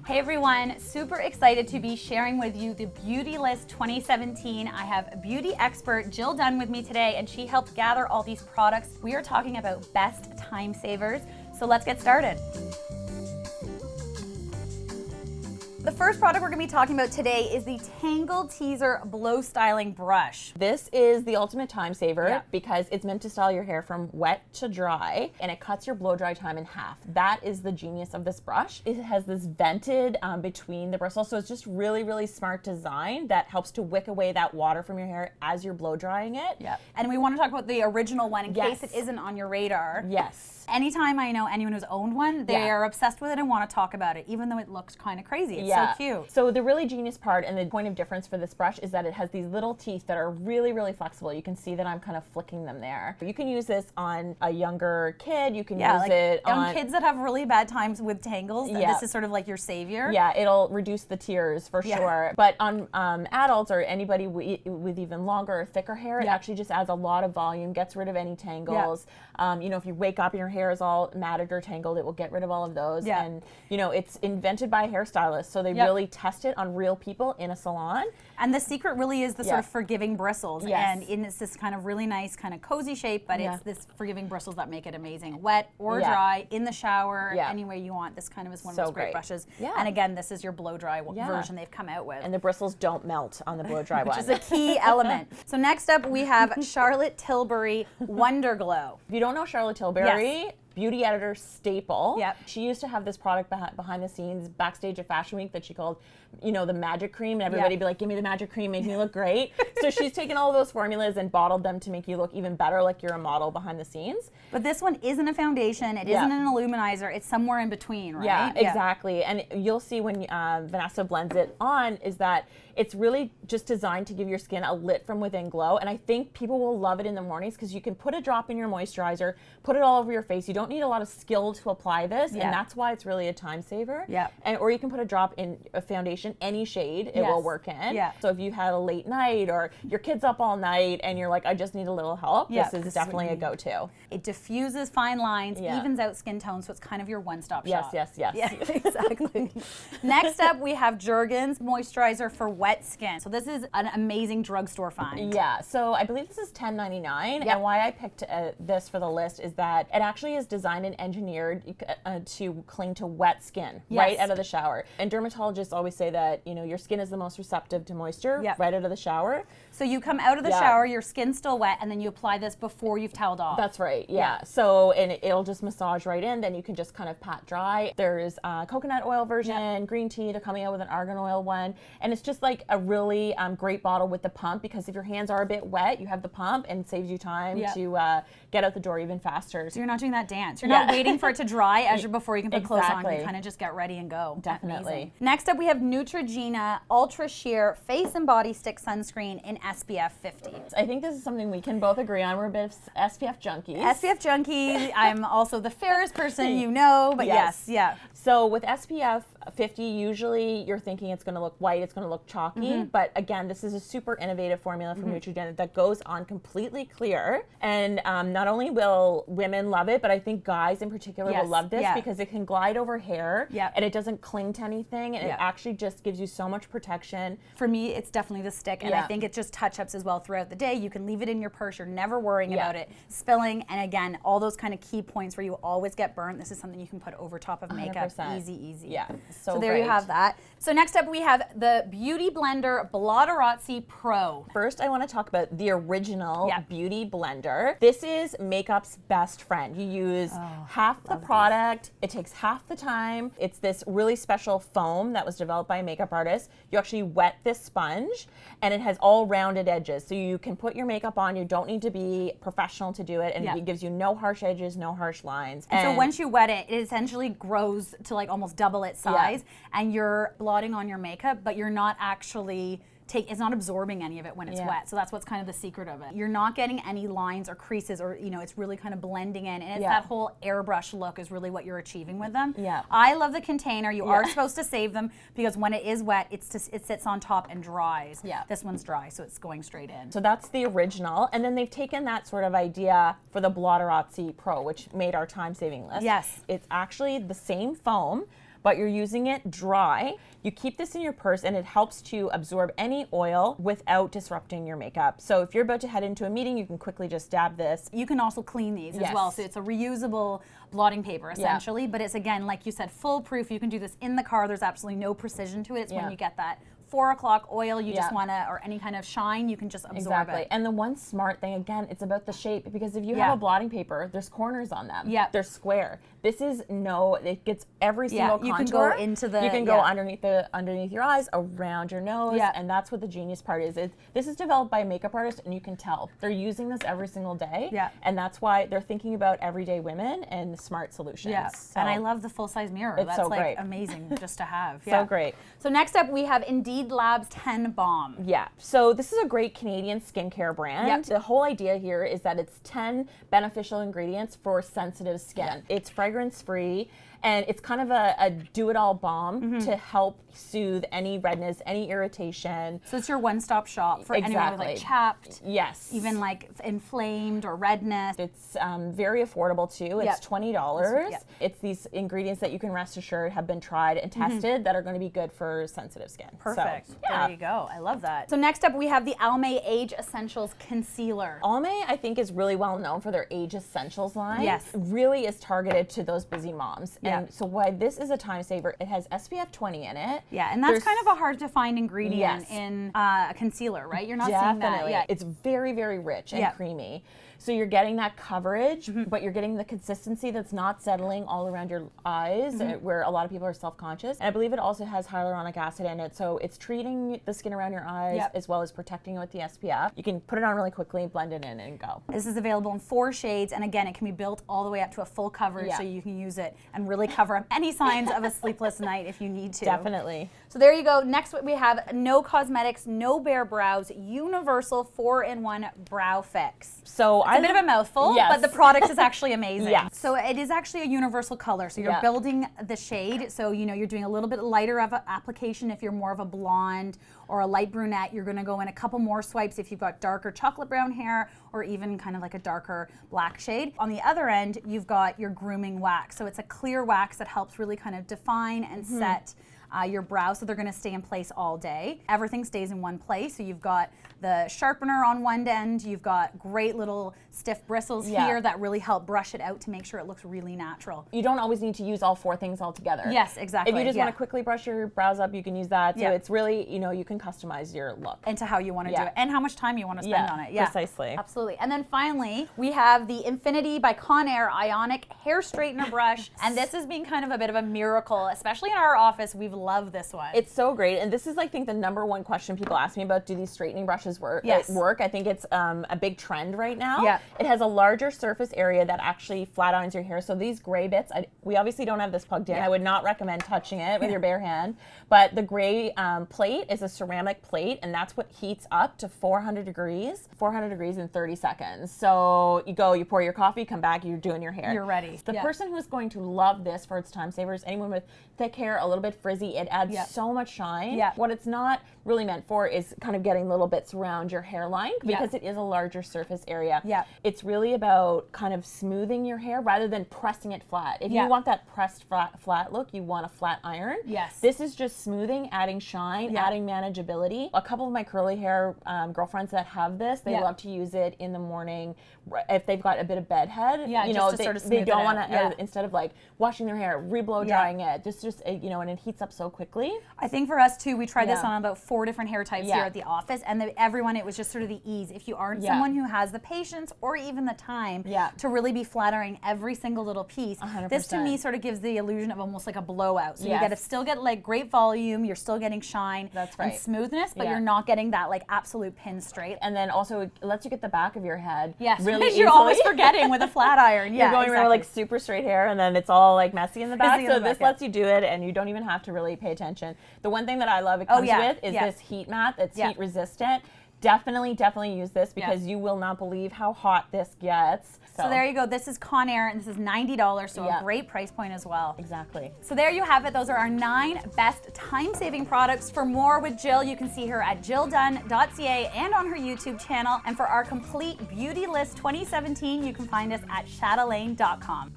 Hey everyone, super excited to be sharing with you the Beauty List 2017. I have beauty expert Jill Dunn with me today, and she helped gather all these products. We are talking about best time savers, so let's get started. The first product we're going to be talking about today is the Tangle Teezer Blow Styling Brush. This is the ultimate time saver because it's meant to style your hair from wet to dry, and it cuts your blow dry time in half. That is the genius of this brush. It has this vented between the bristles, so it's just really smart design that helps to wick away that water from your hair as you're blow drying it. Yeah. And we want to talk about the original one in case it isn't on your radar. Yes. Anytime I know anyone who's owned one, they are obsessed with it and want to talk about it, even though it looks kind of crazy. It's so cute. So the really genius part and the point of difference for this brush is that it has these little teeth that are really flexible. You can see that I'm kind of flicking them there. You can use this on a younger kid. You can use it on kids that have really bad times with tangles. This is sort of like your savior. Yeah, it'll reduce the tears for sure. But on adults or anybody with even longer or thicker hair, it actually just adds a lot of volume, gets rid of any tangles. You know, if you wake up and your hair is all matted or tangled, it will get rid of all of those. And you know, it's invented by a hairstylist, so they really test it on real people in a salon. And the secret really is the sort of forgiving bristles. And it's this kind of really nice kind of cozy shape, but it's this forgiving bristles that make it amazing. Wet or dry, in the shower, any way you want. This kind of is one of those great brushes. And again, this is Your Blow Dry version they've come out with. And the bristles don't melt on the blow dry one. Which is a key element. So next up we have Charlotte Tilbury Wonder Glow. If you don't know Charlotte Tilbury, beauty editor staple. She used to have this product behind the scenes backstage at Fashion Week that she called, you know, the magic cream, and everybody would be like, give me the magic cream, make me look great. So she's taken all of those formulas and bottled them to make you look even better, like you're a model behind the scenes. But this one isn't a foundation, it isn't an illuminizer, it's somewhere in between, right? Yeah, exactly. And you'll see when Vanessa blends it on is that it's really just designed to give your skin a lit from within glow. And I think people will love it in the mornings because you can put a drop in your moisturizer, put it all over your face. You don't need a lot of skill to apply this, and that's why it's really a time saver. Or you can put a drop in a foundation, any shade it will work in. So if you had a late night or your kid's up all night and you're like, I just need a little help, this is definitely a go-to. It diffuses fine lines, evens out skin tone, so it's kind of your one-stop shop. Yes. Yeah, exactly. Next up, we have Jergens moisturizer for wet skin. So this is an amazing drugstore find. Yeah, so I believe this is $10.99, and why I picked this for the list is that it actually is designed and engineered to cling to wet skin right out of the shower. And dermatologists always say that, you know, your skin is the most receptive to moisture right out of the shower. So you come out of the shower, your skin's still wet, and then you apply this before you've toweled off. That's right, So, and it'll just massage right in, then you can just kind of pat dry. There's a coconut oil version, green tea, they're coming out with an argan oil one, and it's just like a really great bottle with the pump, because if your hands are a bit wet, you have the pump and it saves you time to get out the door even faster. So you're not doing that dance. You're not waiting for it to dry before you can put clothes on. You kind of just get ready and go. Definitely. Amazing. Next up, we have Neutrogena Ultra Sheer Face and Body Stick Sunscreen in SPF 50. I think this is something we can both agree on. We're a bit of SPF junkies. SPF junkie. I'm also the fairest person you know, but yes. So with SPF 50, usually you're thinking it's going to look white, it's going to look chalky, but again, this is a super innovative formula from Neutrogena that goes on completely clear, and not only will women love it, but I think guys in particular will love this because it can glide over hair and it doesn't cling to anything, and it actually just gives you so much protection. For me, it's definitely the stick, and I think it just touch-ups as well throughout the day. You can leave it in your purse, you're never worrying about it spilling, and again, all those kind of key points where you always get burnt, this is something you can put over top of makeup. 100%. Easy. Yeah. So there you have that. So next up we have the Beauty Blender Blotterazzi Pro. First, I want to talk about the original Beauty Blender. This is makeup's best friend. You use half the product, it takes half the time. It's this really special foam that was developed by a makeup artist. You actually wet this sponge, and it has all rounded edges. So you can put your makeup on, you don't need to be professional to do it, and it gives you no harsh edges, no harsh lines. And so once you wet it, it essentially grows to like almost double its size, and you're blotting on your makeup, but you're not actually it's not absorbing any of it when it's wet. So that's what's kind of the secret of it. You're not getting any lines or creases, or it's really kind of blending in, and it's that whole airbrush look is really what you're achieving with them. I love the container. You are supposed to save them because when it is wet, it sits on top and dries. This one's dry, so it's going straight in. So that's the original, and then they've taken that sort of idea for the Blotterazzi Pro, which made our time-saving list. It's actually the same foam, but you're using it dry. You keep this in your purse and it helps to absorb any oil without disrupting your makeup. So if you're about to head into a meeting, you can quickly just dab this. You can also clean these as well. So it's a reusable blotting paper essentially, but it's, again, like you said, foolproof. You can do this in the car. There's absolutely no precision to it. It's when you get that 4 o'clock oil, you just want to, or any kind of shine, you can just absorb it. And the one smart thing, again, it's about the shape, because if you have a blotting paper, there's corners on them. They're square. This is it gets every single contour. You can go into the, you can go underneath your eyes, around your nose, and that's what the genius part is. This is developed by a makeup artist, and you can tell they're using this every single day. And that's why they're thinking about everyday women and smart solutions. So, and I love the full-size mirror. It's that's so like great. Amazing just to have. So great. So next up, we have Indeed Labs 10 Balm. So this is a great Canadian skincare brand. The whole idea here is that it's 10 beneficial ingredients for sensitive skin. It's fragrance-free, and it's kind of a do-it-all balm to help soothe any redness, any irritation. So it's your one-stop shop for anyone with like chapped, even like inflamed or redness. It's very affordable too. It's $20. It's these ingredients that you can rest assured have been tried and tested that are going to be good for sensitive skin. Perfect. So, there you go. I love that. So next up we have the Almay Age Essentials Concealer. Almay, I think, is really well known for their Age Essentials line. It really is targeted to those busy moms. And so why this is a time saver, it has SPF 20 in it. And that's kind of a hard to find ingredient in a concealer, right? You're not seeing that. It's very, very rich and creamy. So you're getting that coverage, but you're getting the consistency that's not settling all around your eyes, where a lot of people are self-conscious. And I believe it also has hyaluronic acid in it, so it's treating the skin around your eyes as well as protecting it with the SPF. You can put it on really quickly, blend it in, and go. This is available in 4 shades, and again, it can be built all the way up to a full coverage, so you can use it and really cover up any signs of a sleepless night if you need to. Definitely. So there you go. Next we have no cosmetics, no bare brows, universal 4-in-1 brow fix. So it's a bit of a mouthful, but the product is actually amazing. So it is actually a universal color. So you're building the shade. So you're doing a little bit lighter of an application if you're more of a blonde or a light brunette. You're going to go in a couple more swipes if you've got darker chocolate brown hair or even kind of like a darker black shade. On the other end, you've got your grooming wax. So it's a clear wax that helps really kind of define and set your brows, so they're going to stay in place all day. Everything stays in one place. So you've got the sharpener on one end, you've got great little stiff bristles here that really help brush it out to make sure it looks really natural. You don't always need to use all 4 things all together. Yes, exactly. If you just want to quickly brush your brows up, you can use that. So it's really, you can customize your look. Into how you want to do it and how much time you want to spend on it. Precisely. Absolutely. And then finally, we have the Infinity by Conair Ionic Hair Straightener Brush. And this has been kind of a bit of a miracle, especially in our office. We've loved this one. It's so great. And this is, I think, the #1 question people ask me about, do these straightening brushes work? I think it's a big trend right now. It has a larger surface area that actually flat irons your hair. So these gray bits, we obviously don't have this plugged in. I would not recommend touching it with your bare hand. But the gray plate is a ceramic plate, and that's what heats up to 400 degrees in 30 seconds. So you pour your coffee, come back, you're doing your hair. You're ready. The person who's going to love this for its time savers, anyone with thick hair, a little bit frizzy, it adds so much shine. What it's not really meant for is kind of getting little bits around your hairline because it is a larger surface area. It's really about kind of smoothing your hair rather than pressing it flat. If you want that pressed flat look, you want a flat iron. This is just smoothing, adding shine, adding manageability. A couple of my curly hair girlfriends that have this, they love to use it in the morning if they've got a bit of bedhead. They don't want to, instead of like washing their hair, re-blow drying it, just and it heats up so quickly. I think for us too, we tried this on about 4 different hair types here at the office, and everyone, it was just sort of the ease. If you aren't someone who has the patience or even the time to really be flattering every single little piece, 100%. This to me sort of gives the illusion of almost like a blowout. So you got to still get like great volume, you're still getting shine and smoothness, but you're not getting that like absolute pin straight. And then also it lets you get the back of your head really easily. You're always forgetting with a flat iron. You're going around like super straight hair, and then it's all like messy in the back. So this lets you do it, and you don't even have to really pay attention. The one thing that I love it comes with is this heat mat that's heat resistant. Definitely use this because you will not believe how hot this gets. So there you go. This is Conair, and this is $90, so a great price point as well. Exactly. So there you have it. Those are our 9 best time-saving products. For more with Jill, you can see her at jilldunn.ca and on her YouTube channel. And for our complete beauty list 2017, you can find us at chatelaine.com.